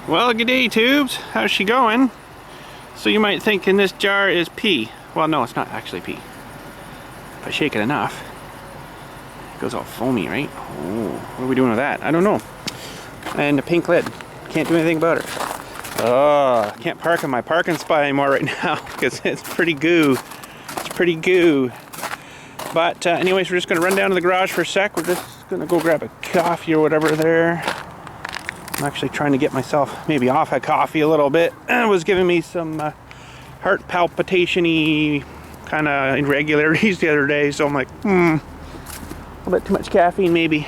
Well, good day, tubes. How's she going? So you might think in this jar is pee. Well, no, it's not actually pee. If I shake it enough, it goes all foamy, right? Oh, what are we doing with that? I don't know. And the pink lid. Can't do anything about it. Oh, I can't park in my parking spot anymore right now because it's pretty goo. It's pretty goo. But anyways, we're just going to run down to the garage for a sec. We're just going to go grab a coffee or whatever there. I'm actually trying to get myself maybe off a coffee a little bit. It was giving me some heart palpitation-y kind of irregularities the other day, so I'm like, a little bit too much caffeine maybe.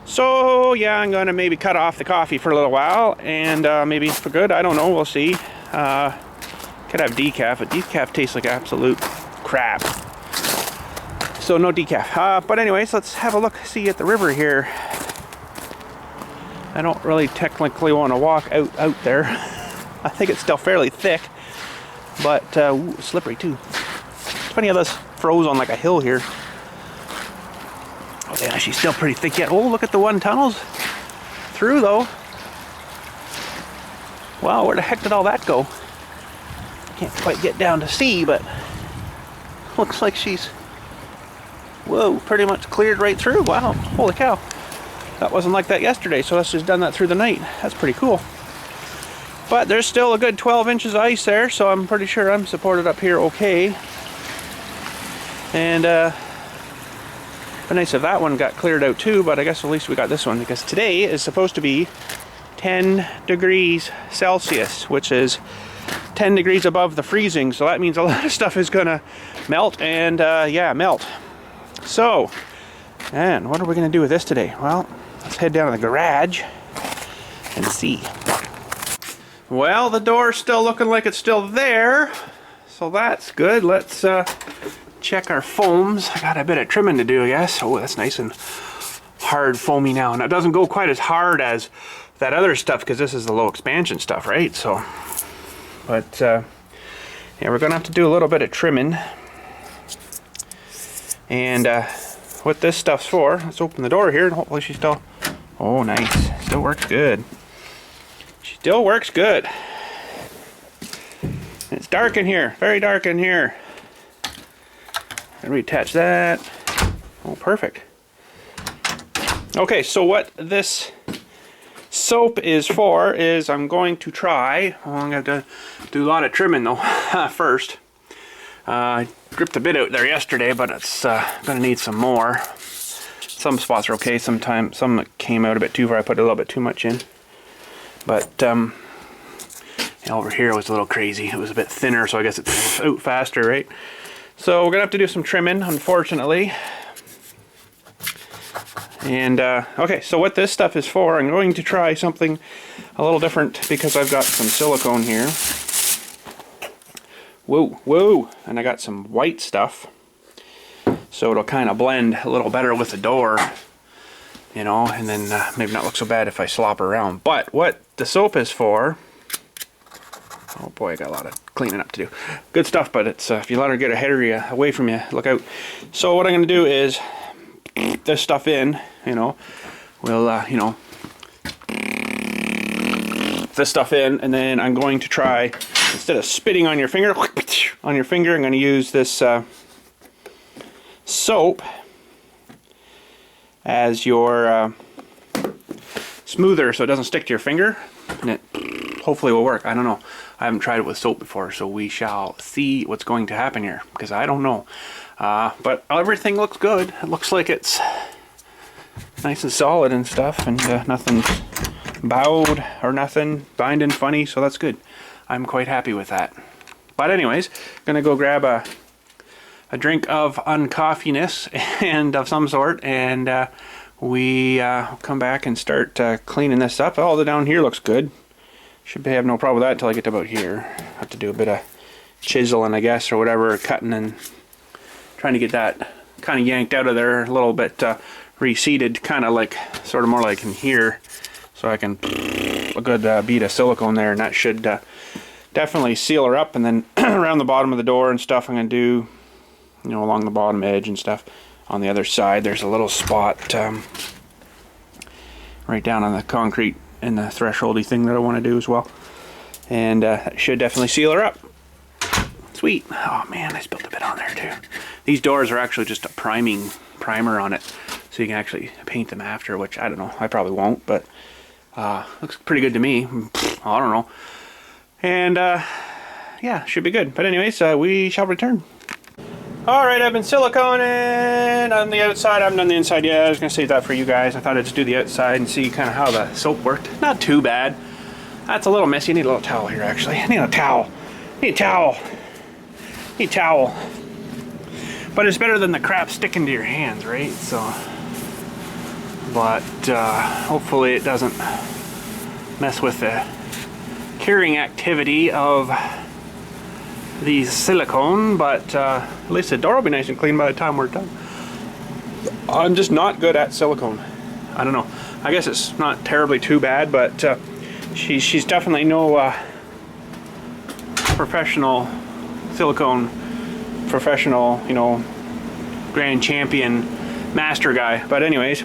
So yeah, I'm gonna maybe cut off the coffee for a little while, and maybe for good, I don't know, we'll see. Could have decaf, but decaf tastes like absolute crap. So no decaf. But anyways, let's have a look, see at the river here. I don't really technically want to walk out there. I think it's still fairly thick, but ooh, slippery too. It's funny how this froze on like a hill here. Oh yeah, she's still pretty thick yet. Oh, look at the one tunnels through though. Wow, where the heck did all that go? Can't quite get down to see, but looks like she's, whoa, pretty much cleared right through. Wow, holy cow. That wasn't like that yesterday, so that's just done that through the night. That's pretty cool. But there's still a good 12 inches of ice there, so I'm pretty sure I'm supported up here okay. And but nice if that one got cleared out too, but I guess at least we got this one, because today is supposed to be 10 degrees Celsius, which is 10 degrees above the freezing, so that means a lot of stuff is gonna melt, and yeah, melt. So, and what are we gonna do with this today? Well, let's head down to the garage and see. Well, the door's still looking like it's still there, so that's good. Let's check our foams. I got a bit of trimming to do, I guess. Oh, that's nice and hard foamy now. And it doesn't go quite as hard as that other stuff because this is the low expansion stuff, right? So, but yeah, we're gonna have to do a little bit of trimming. And what this stuff's for, let's open the door here and hopefully she still, oh nice, still works good. She still works good. It's dark in here, very dark in here. And reattach that. Oh, perfect. Okay, so what this soap is for is I'm going to try, well, I'm going to do a lot of trimming though first. I gripped a bit out there yesterday, but it's going to need some more. Some spots are okay, sometimes some came out a bit too far. I put a little bit too much in. But over here was a little crazy. It was a bit thinner, so I guess it's out faster, right? So we're gonna have to do some trimming, unfortunately. And okay, so what this stuff is for, I'm going to try something a little different because I've got some silicone here. Whoa, whoa, and I got some white stuff, so it'll kind of blend a little better with the door, you know, and then maybe not look so bad if I slop around. But what the soap is for, oh boy, I got a lot of cleaning up to do. Good stuff, but it's if you let her get ahead of you, away from you, look out. So what I'm going to do is this stuff in, you know, we'll, you know, this stuff in, and then I'm going to try, instead of spitting on your finger, I'm going to use this soap as your smoother so it doesn't stick to your finger, and it hopefully will work. I don't know. I haven't tried it with soap before, so we shall see what's going to happen here, because I don't know. But everything looks good. It looks like it's nice and solid and stuff, and nothing's bowed or nothing, binding funny, so that's good. I'm quite happy with that. But anyways, gonna go grab a drink of uncoffeeness and of some sort, and we come back and start cleaning this up. All the down here looks good. Should have no problem with that until I get to about here. Have to do a bit of chiseling, I guess, or whatever, cutting and trying to get that kind of yanked out of there a little bit, reseated, kind of like, sort of more like in here, so I can a good bead of silicone there, and that should definitely seal her up. And then around the bottom of the door and stuff, I'm going to do, you know, along the bottom edge and stuff. On the other side, there's a little spot right down on the concrete and the thresholdy thing that I want to do as well. And that should definitely seal her up. Sweet. Oh man, I spilled a bit on there too. These doors are actually just a primer on it, so you can actually paint them after, which I don't know, I probably won't, but looks pretty good to me. I don't know. And yeah, should be good. But anyways, we shall return. Alright, I've been siliconing on the outside. I haven't done the inside yet. I was going to save that for you guys. I thought I'd just do the outside and see kind of how the soap worked. Not too bad. That's a little messy. I need a little towel here, actually. I need a towel. Need a towel. Need a towel. But it's better than the crap sticking to your hands, right? So, but hopefully it doesn't mess with the curing activity of the silicone, but at least the door will be nice and clean by the time we're done. I'm just not good at silicone. I don't know. I guess it's not terribly too bad, but she's definitely no professional silicone professional, you know, grand champion master guy. But anyways,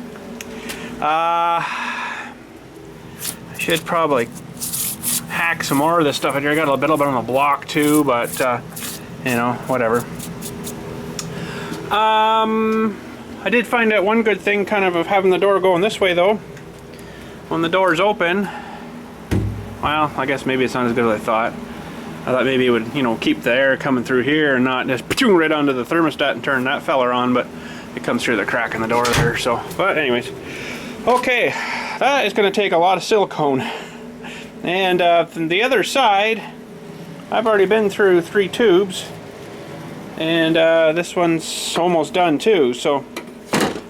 I should probably hack some more of this stuff. I got a little bit on the block too, but you know, whatever. I did find out one good thing kind of having the door going this way though. When the door's open, well, I guess maybe it's not as good as I thought. I thought maybe it would, you know, keep the air coming through here and not just right onto the thermostat and turn that feller on, but it comes through the crack in the door there, so. But anyways, okay, that is going to take a lot of silicone. And from the other side, I've already been through 3 tubes, and this one's almost done too, so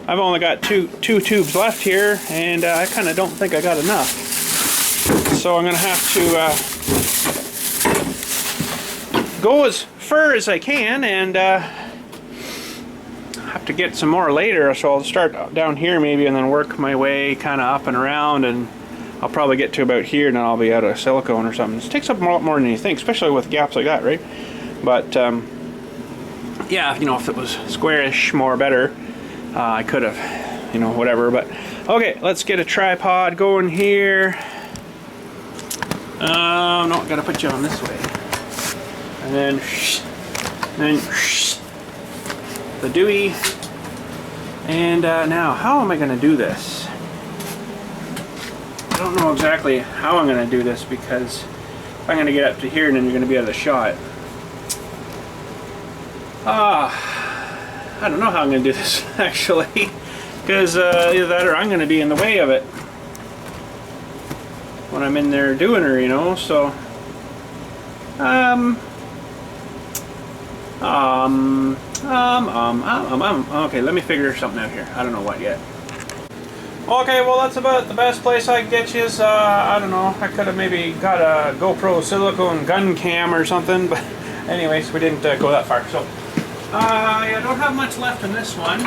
I've only got two tubes left here, and I kind of don't think I got enough. So I'm going to have to go as far as I can, and have to get some more later, so I'll start down here maybe and then work my way kind of up and around, and I'll probably get to about here and then I'll be out of silicone or something. It takes up a lot more than you think, especially with gaps like that, right? But yeah, you know, if it was squarish more better, I could have, you know, whatever. But okay, let's get a tripod going here. No, gotta put you on this way. And then the Dewey. And now, how am I gonna do this? I don't know exactly how I'm going to do this, because if I'm going to get up to here and then you're going to be out of the shot. I don't know how I'm going to do this actually, because either that or I'm going to be in the way of it when I'm in there doing her, you know. So okay, let me figure something out here. I don't know what yet. Okay, well that's about the best place I can get you. I don't know, I could have maybe got a GoPro silicone gun cam or something, but anyways, we didn't go that far. So I don't have much left in this one,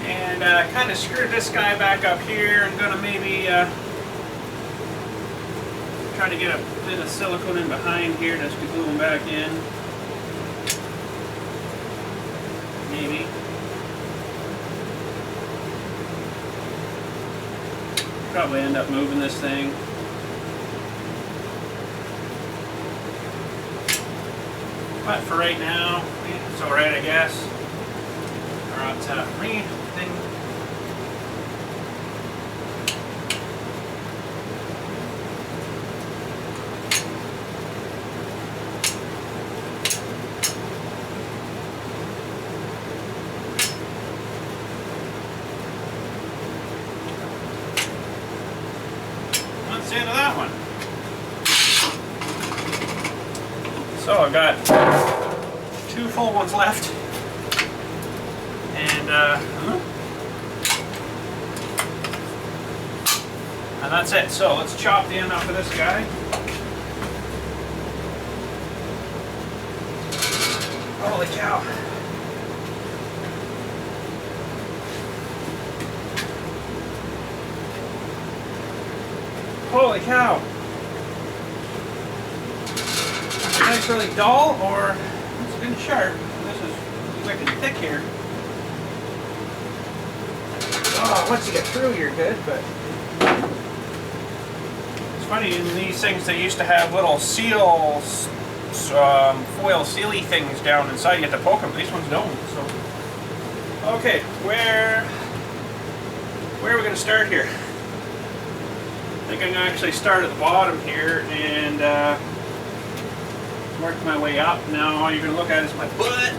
and kind of screwed this guy back up here. I'm gonna maybe try to get a bit of silicone in behind here just to glue them back in. Maybe. Probably end up moving this thing. But for right now, it's alright, I guess. Or it's a thing. That's the end of that one. So I've got 2 full ones left. And that's it. So let's chop the end off of this guy. Holy cow. Holy cow. Is this really dull or it's been sharp? This is wicked thick here. Oh, once you get through you're good, but it's funny, in these things they used to have little seals, foil sealy things down inside. You have to poke them. These ones don't. So, okay, where are we going to start here? I think I'm going to actually start at the bottom here and work my way up. Now all you're going to look at is my butt.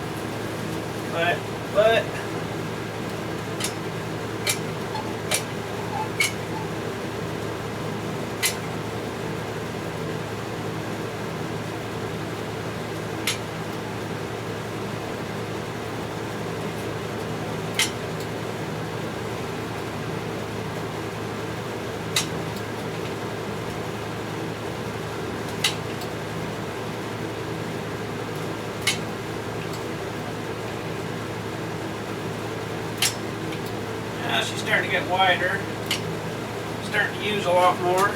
She's starting to get wider, starting to use a lot more.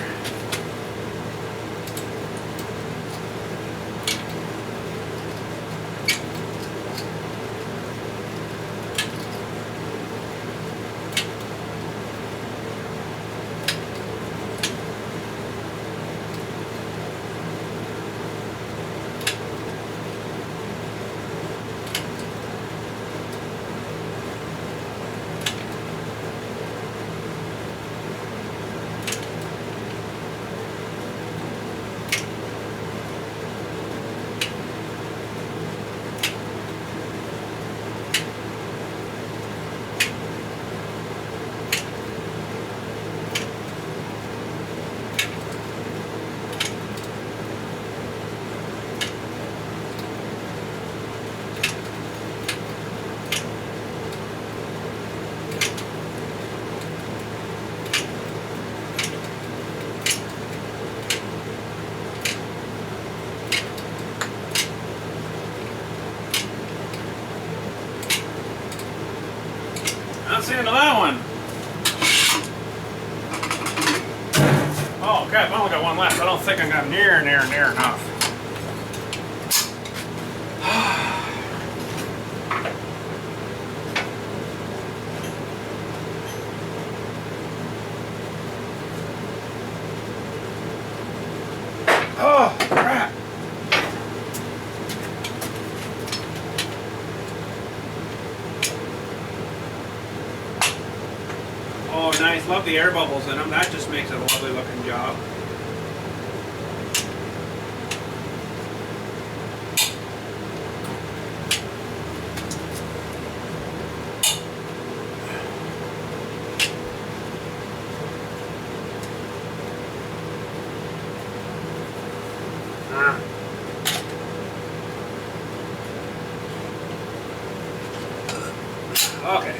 That's the end of that one. Oh crap, I only got one left. I don't think I got near enough. Oh crap. Oh, nice. Love the air bubbles in them. That just makes it a lovely looking job. Okay.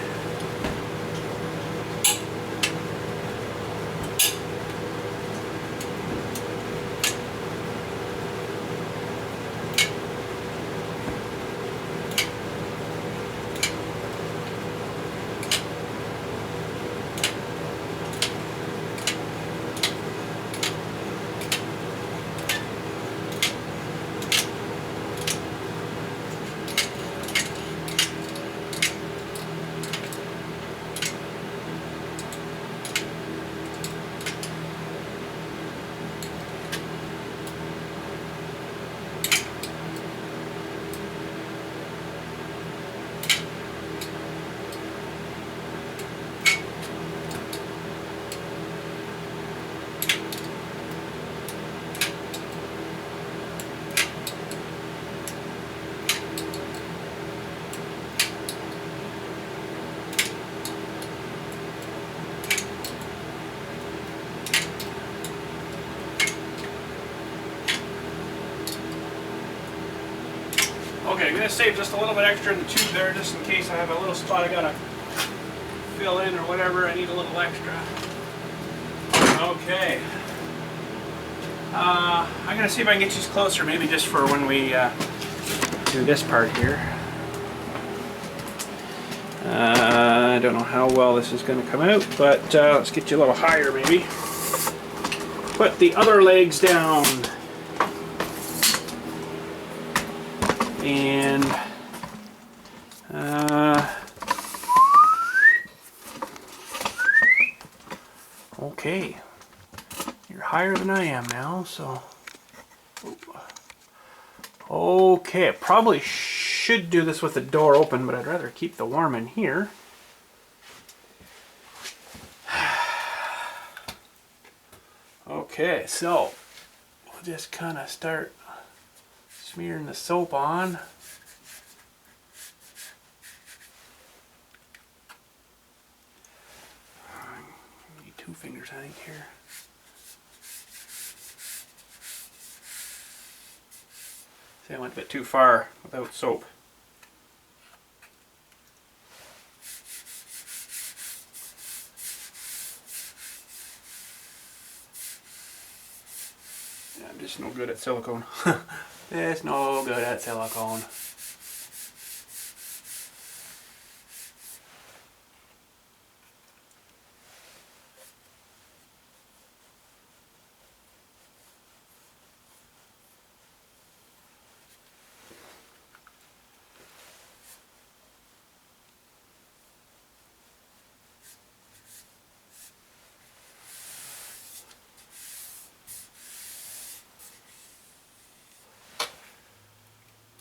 Okay, I'm going to save just a little bit extra in the tube there, just in case I have a little spot I gotta fill in or whatever. I need a little extra. Okay. I'm going to see if I can get these closer, maybe just for when we do this part here. I don't know how well this is going to come out, but let's get you a little higher maybe. Put the other legs down. And okay, you're higher than I am now, so okay, I probably should do this with the door open, but I'd rather keep the worm in here. Okay, so we'll just kind of start smearing the soap on. I need 2 fingers, I think, here. See, I went a bit too far without soap. Yeah, I'm just no good at silicone. It's no good at silicone.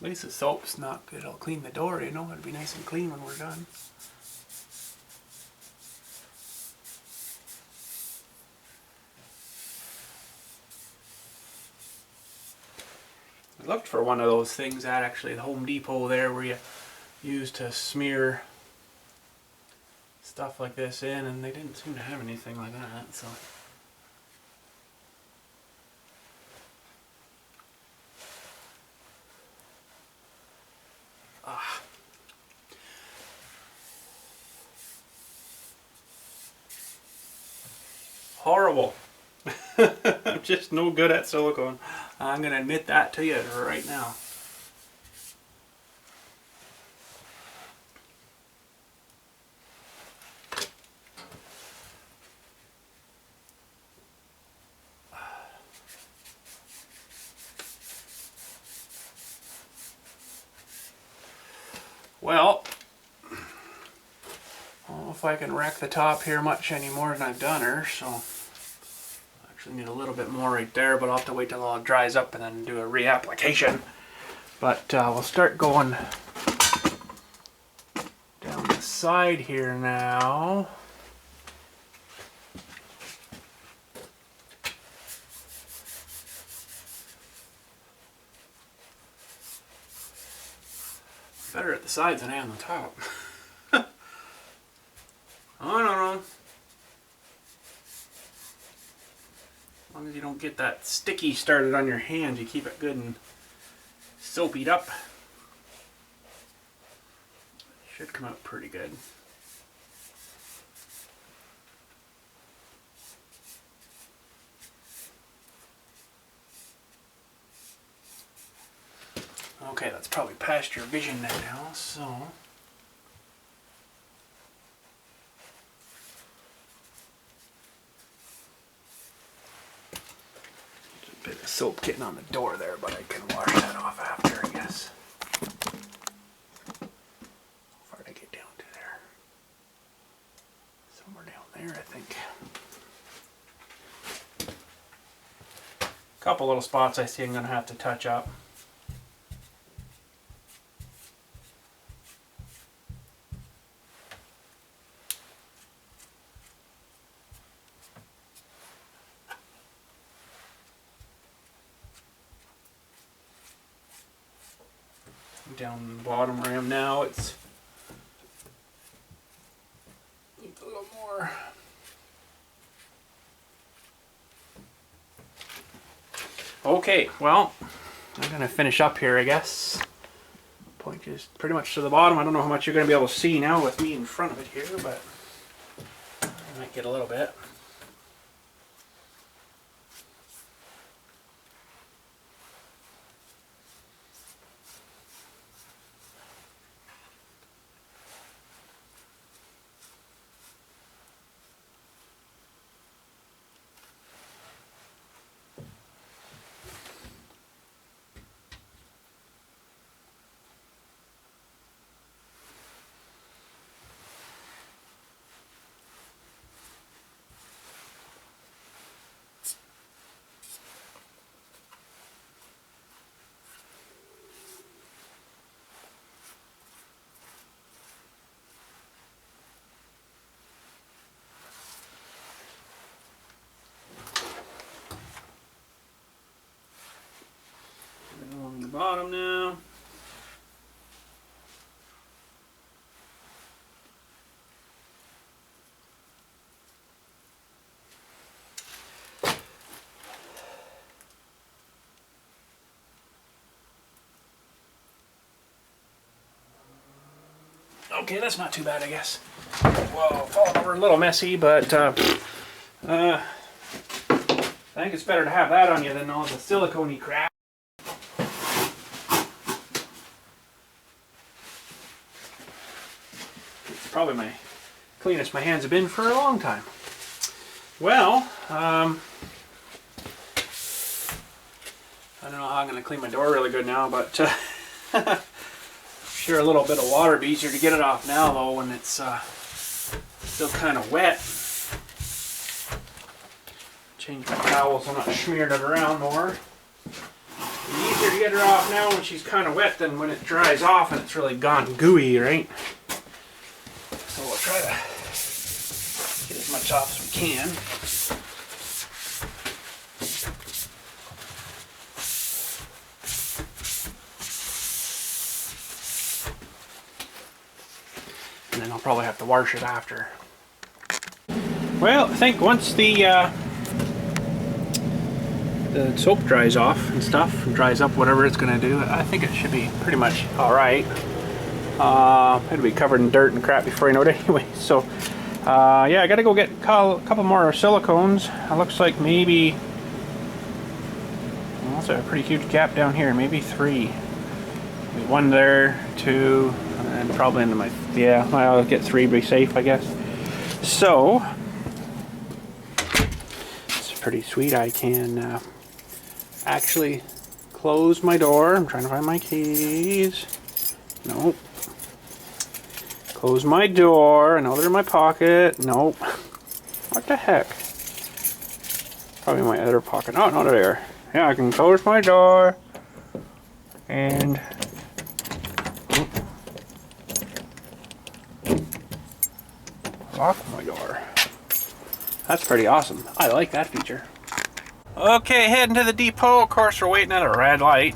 At least the soap's not good. It'll clean the door, you know. It'll be nice and clean when we're done. I looked for one of those things at actually the Home Depot there where you use to smear stuff like this in, and they didn't seem to have anything like that, so. Horrible. I'm just no good at silicone. I'm going to admit that to you right now. Well, I don't know if I can rack the top here much any more than I've done her, so I actually need a little bit more right there, but I'll have to wait till it all dries up and then do a reapplication. But we'll start going down the side here now. Better at the sides than I am on the top. Oh, no. As long as you don't get that sticky started on your hand, you keep it good and soapied up. Should come out pretty good. Okay, that's probably past your vision now, so. A bit of soap getting on the door there, but I can wash that off after, I guess. How far did I get down to there? Somewhere down there, I think. A couple little spots I see I'm going to have to touch up. Down the bottom where I am now, it's a little more. Okay, well, I'm gonna finish up here, I guess. just pretty much to the bottom. I don't know how much you're going to be able to see now with me in front of it here, but I might get a little bit. Along the bottom now. Okay, that's not too bad, I guess. Whoa, falling over a little messy, but I think it's better to have that on you than all the silicone-y crap. It's probably my cleanest my hands have been for a long time. Well, I don't know how I'm going to clean my door really good now, but sure a little bit of water would be easier to get it off now, though, when it's still kind of wet. Change my towel so I'm not smearing it around more. It's easier to get her off now when she's kind of wet than when it dries off and it's really gone gooey, right? So we'll try to get as much off as we can. And then I'll probably have to wash it after. Well, I think once the soap dries off and stuff, and dries up whatever it's going to do, I think it should be pretty much alright. It'll be covered in dirt and crap before you know it anyway. So, yeah, I got to go get a couple more silicones. It looks like maybe, well, that's a pretty huge gap down here, maybe 3. Maybe 1 there, 2, and probably into my, yeah, I'll get 3 to be safe, I guess. So, it's pretty sweet. I can actually close my door. I'm trying to find my keys. Nope. Close my door. I know they're in my pocket. Nope. What the heck? Probably in my other pocket. Oh, no, there. Yeah, I can close my door. And lock my door. That's pretty awesome. I like that feature. Okay, heading to the depot. Of course, we're waiting at a red light.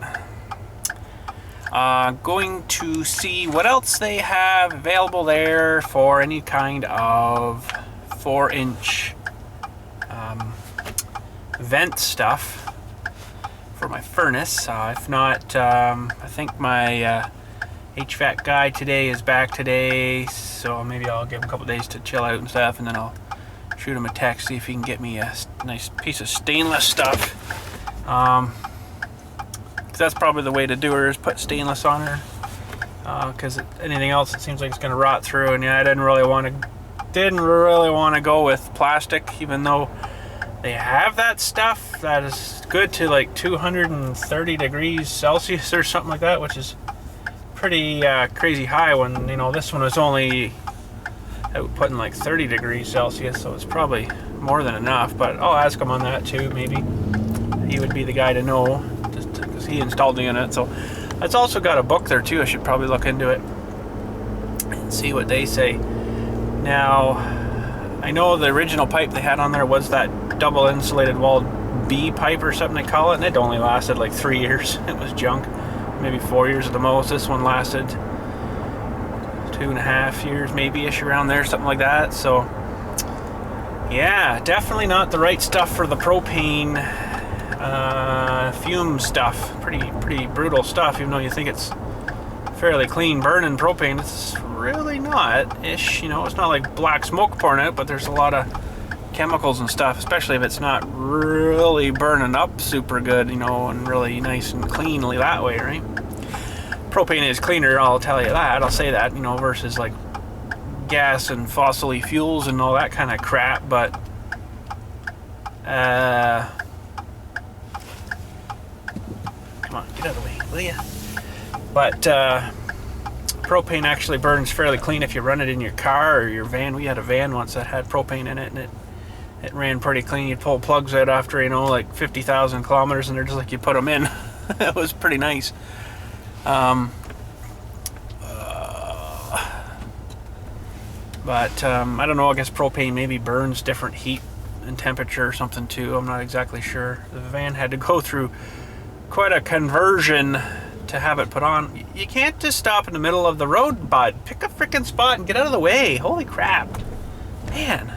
Going to see what else they have available there for any kind of 4-inch vent stuff for my furnace. If not, I think my HVAC guy today is back today, so maybe I'll give him a couple days to chill out and stuff, and then I'll shoot him a text, see if he can get me a nice piece of stainless stuff. That's probably the way to do her, is put stainless on her, because anything else it seems like it's going to rot through. And yeah, I didn't really want to go with plastic, even though they have that stuff that is good to like 230 degrees Celsius or something like that, which is pretty crazy high, when, you know, this one is only outputting like 30 degrees Celsius, so it's probably more than enough. But I'll ask him on that too. Maybe he would be the guy to know, just because he installed the unit. So it's also got a book there too. I should probably look into it and see what they say. Now, I know the original pipe they had on there was that double insulated walled B pipe or something they call it, and it only lasted like 3 years. It was junk. Maybe 4 years at the most. This one lasted 2.5 years, maybe-ish, around there, something like that. So yeah, definitely not the right stuff for the propane fume stuff. Pretty brutal stuff, even though you think it's fairly clean burning propane. It's really not-ish, you know, it's not like black smoke pouring out, but there's a lot of chemicals and stuff, especially if it's not really burning up super good, you know, and really nice and cleanly that way, right? Propane is cleaner, I'll tell you that, I'll say that, you know, versus like gas and fossil fuels and all that kind of crap, but come on, get out of the way, will ya? But propane actually burns fairly clean if you run it in your car or your van. We had a van once that had propane in it, and it ran pretty clean. You'd pull plugs out after, you know, like 50,000 kilometers, and they're just like you put them in. It was pretty nice. But I don't know, I guess propane maybe burns different heat and temperature or something too. I'm not exactly sure. The van had to go through quite a conversion to have it put on. You can't just stop in the middle of the road, bud. Pick a freaking spot and get out of the way. Holy crap. Man,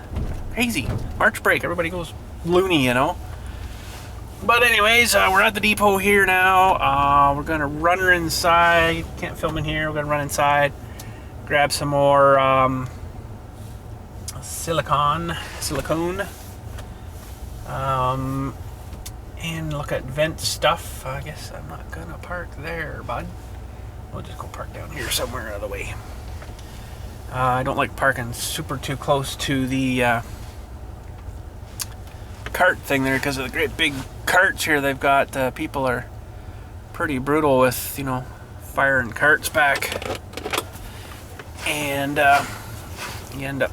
crazy. March break, everybody goes loony, you know. But anyways, we're at the depot here now. We're gonna run her inside. Can't film in here. We're gonna run inside, grab some more silicone, and look at vent stuff. I guess I'm not gonna park there, bud. We'll just go park down here somewhere out of the way. I don't like parking super too close to the cart thing there because of the great big carts here they've got. People are pretty brutal with, you know, firing carts back, and you end up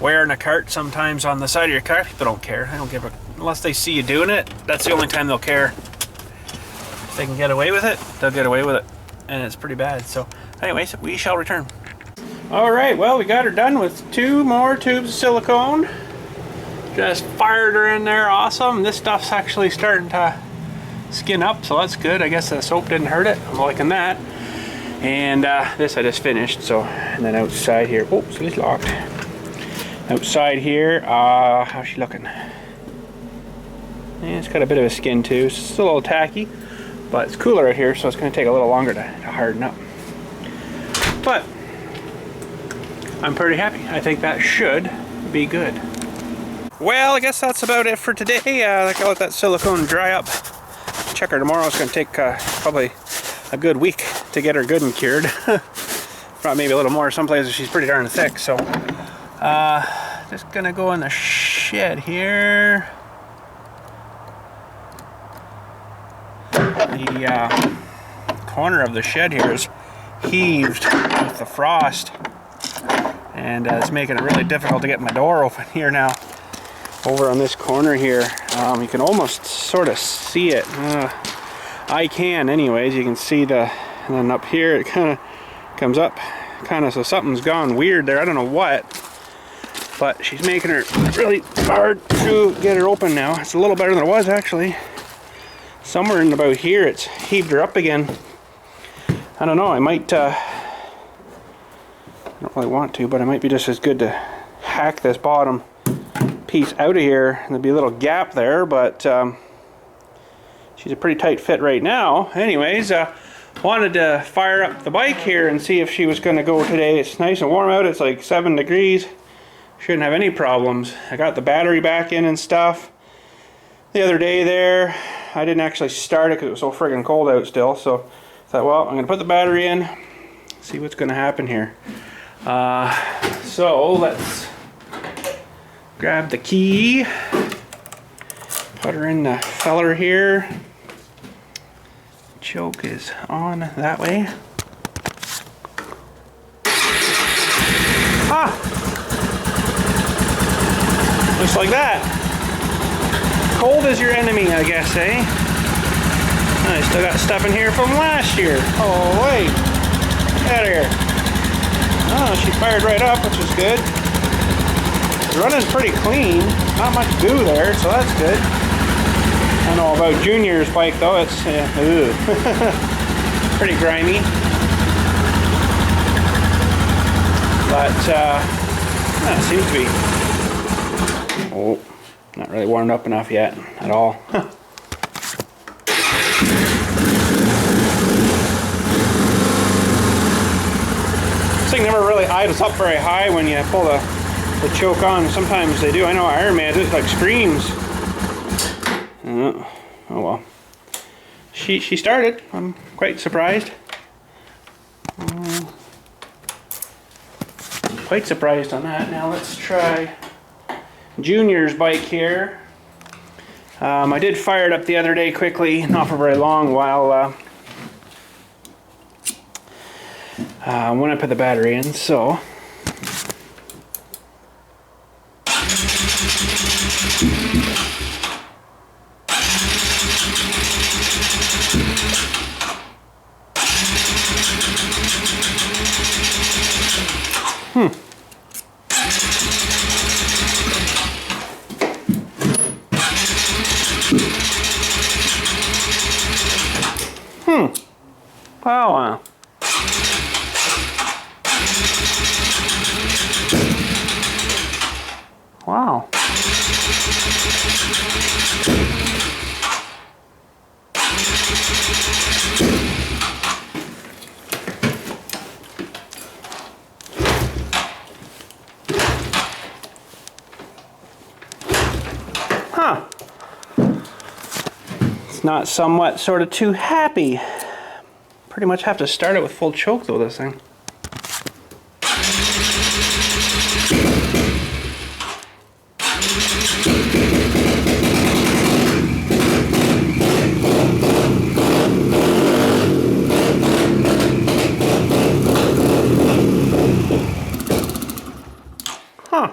wearing a cart sometimes on the side of your car. People don't care. They don't give a, unless they see you doing it. That's the only time they'll care. If they can get away with it, they'll get away with it, and it's pretty bad. So anyways, we shall return. All right, well, we got her done with 2 more tubes of silicone. Just fired her in there. Awesome. This stuff's actually starting to skin up, so that's good. I guess the soap didn't hurt it. I'm liking that. And this I just finished. So, and then outside here, oh, so it's locked. Outside here, how's she looking? Yeah, it's got a bit of a skin too. It's still a little tacky, but it's cooler out here, so it's going to take a little longer to harden up. But I'm pretty happy. I think that should be good. Well, I guess that's about it for today. I'll let that silicone dry up. Check her tomorrow. It's going to take probably a good week to get her good and cured. Probably maybe a little more. Some places she's pretty darn thick. So just going to go in the shed here. The corner of the shed here is heaved with the frost, and it's making it really difficult to get my door open here now. Over on this corner here, you can almost sort of see it. I can anyways. You can see the, and then up here it kind of comes up, kind of, so something's gone weird there. I don't know what, but she's making it really hard to get her open now. It's a little better than it was actually. Somewhere in about here it's heaved her up again. I don't know, I might, I don't really want to, but it might be just as good to hack this bottom piece out of here, and there'll be a little gap there, but she's a pretty tight fit right now. Anyways, wanted to fire up the bike here and see if she was going to go today. It's nice and warm out. It's like 7 degrees. Shouldn't have any problems. I got the battery back in and stuff the other day there. I didn't actually start it because it was so friggin' cold out still, so I thought, well, I'm going to put the battery in, see what's going to happen here. So let's grab the key, put her in the feller here. Choke is on that way. Ah! Just like that. Cold is your enemy, I guess, eh? I still got stuff in here from last year. Oh, wait. Get out of here. Oh, she fired right up, which is good. Running pretty clean, not much goo there, so that's good. I don't know about Junior's bike though, it's pretty grimy. But it seems to be, oh, not really warmed up enough yet at all. thing never really idles up very high when you pull the choke on. Sometimes they do. I know Iron Man, it like screams. Oh well. She started. I'm quite surprised. Quite surprised on that. Now let's try Junior's bike here. I did fire it up the other day quickly, not for very long, while when I put the battery in, so. Wow. Wow. Huh. It's not somewhat sort of too happy. Pretty much have to start it with full choke though, this thing. Huh.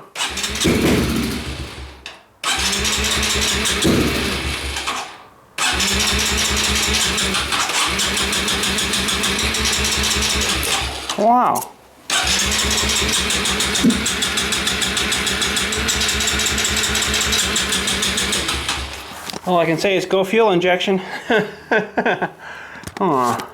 Wow. All I can say is go fuel injection. Aw.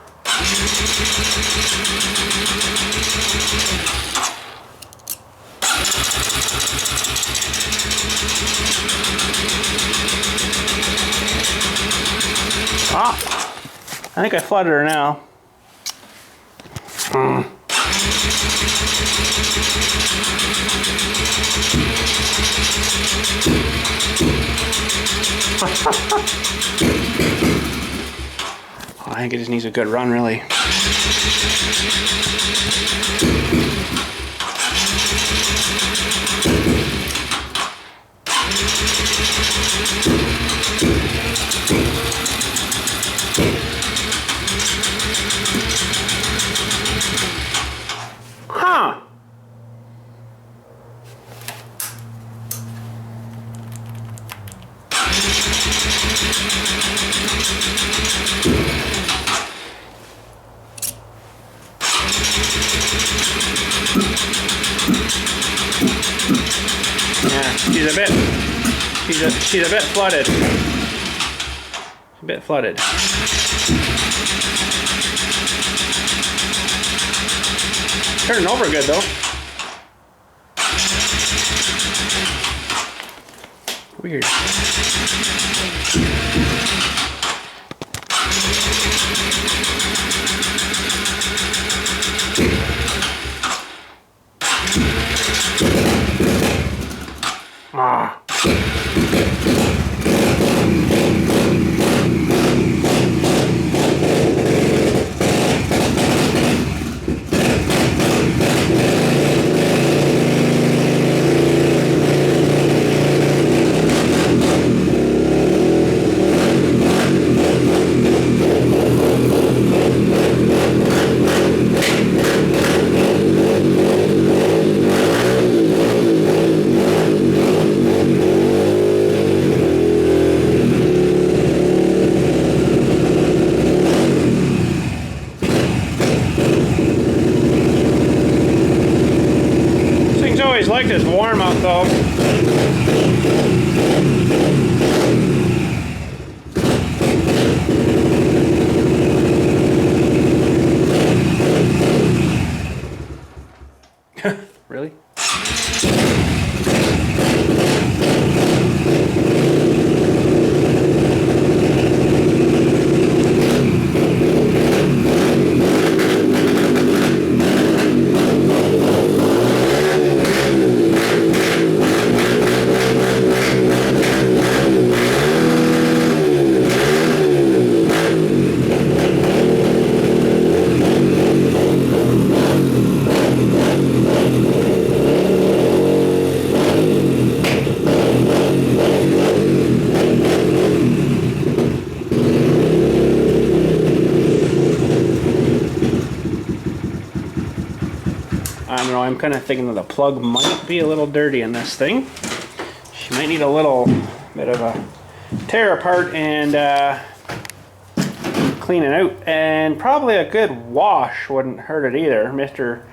I think I flooded her now. I think it just needs a good run, really. Huh. Yeah, she's a bit flooded. She's a bit flooded. Turning over good though. Weird. Ah. I'm kind of thinking that the plug might be a little dirty in this thing. She might need a little bit of a tear apart and clean it out. And probably a good wash wouldn't hurt it either.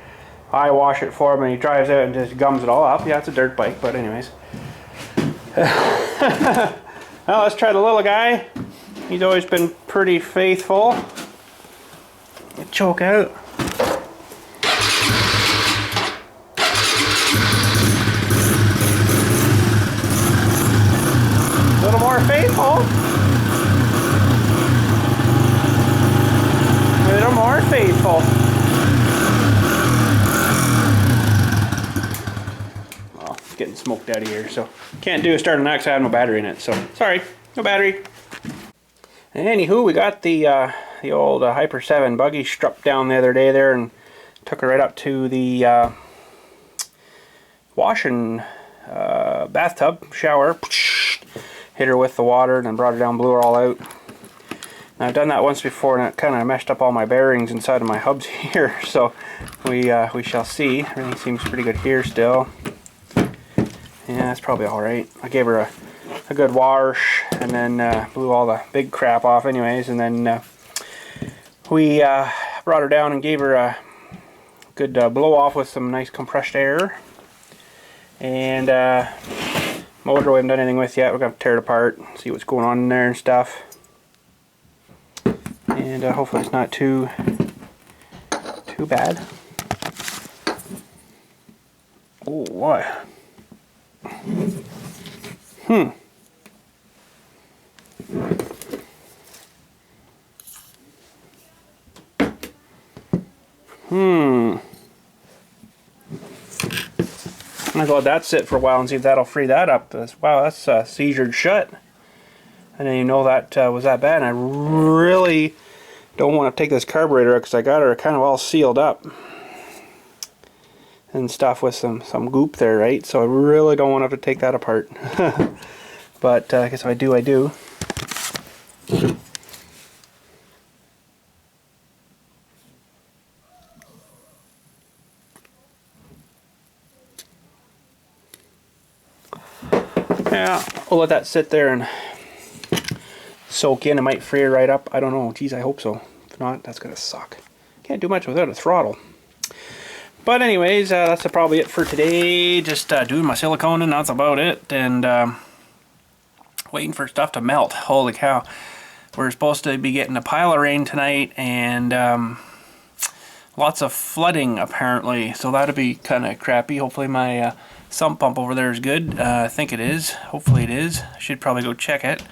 I wash it for him and he drives out and just gums it all up. Yeah, it's a dirt bike, but anyways. Well, let's try the little guy. He's always been pretty faithful. Choke out. A little more faithful. A little more faithful. Well, it's getting smoked out of here, so can't do a start on that because I have no battery in it. So sorry, no battery. Anywho, we got the old Hyper 7 buggy struck down the other day there and took her right up to the washing bathtub shower. Hit her with the water and then brought her down, blew her all out. Now, I've done that once before and it kind of messed up all my bearings inside of my hubs here, so we shall see. Everything seems pretty good here still. Yeah, that's probably alright. I gave her a good wash and then blew all the big crap off anyways, and then we brought her down and gave her a good blow off with some nice compressed air. And motor we haven't done anything with yet. We're going to tear it apart, see what's going on in there and stuff. And hopefully it's not too bad. Oh, what? I'm gonna let that sit for a while and see if that'll free that up. Wow, that's seizured shut. I didn't even know that was that bad. And I really don't want to take this carburetor because I got her kind of all sealed up and stuff with some goop there, right? So I really don't want to have to take that apart. But I guess if I do, I do. Yeah, we'll let that sit there and soak in. It might free it right up. I don't know. Geez, I hope so. If not, that's gonna suck. Can't do much without a throttle. But anyways, that's probably it for today. Just doing my silicone and that's about it. And waiting for stuff to melt. Holy cow. We're supposed to be getting a pile of rain tonight and lots of flooding apparently. So that'll be kind of crappy. Hopefully my sump pump over there is good. I think it is. Hopefully it is. I should probably go check it.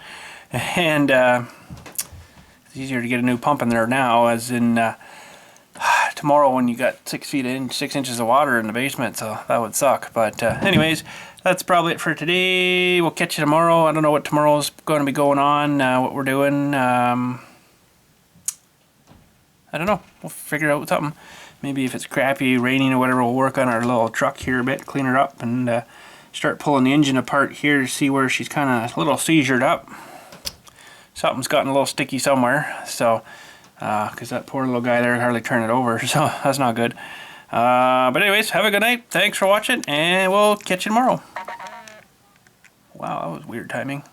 And it's easier to get a new pump in there now, as in tomorrow when you got 6 inches of water in the basement, so that would suck. But anyways, that's probably it for today. We'll catch you tomorrow. I don't know what tomorrow's going to be going on, what we're doing. I don't know. We'll figure out something. Maybe if it's crappy, raining or whatever, we'll work on our little truck here a bit, clean her up, and start pulling the engine apart here to see where she's kind of a little seizured up. Something's gotten a little sticky somewhere, so because that poor little guy there hardly turned it over, so that's not good. But anyways, have a good night. Thanks for watching, and we'll catch you tomorrow. Wow, that was weird timing.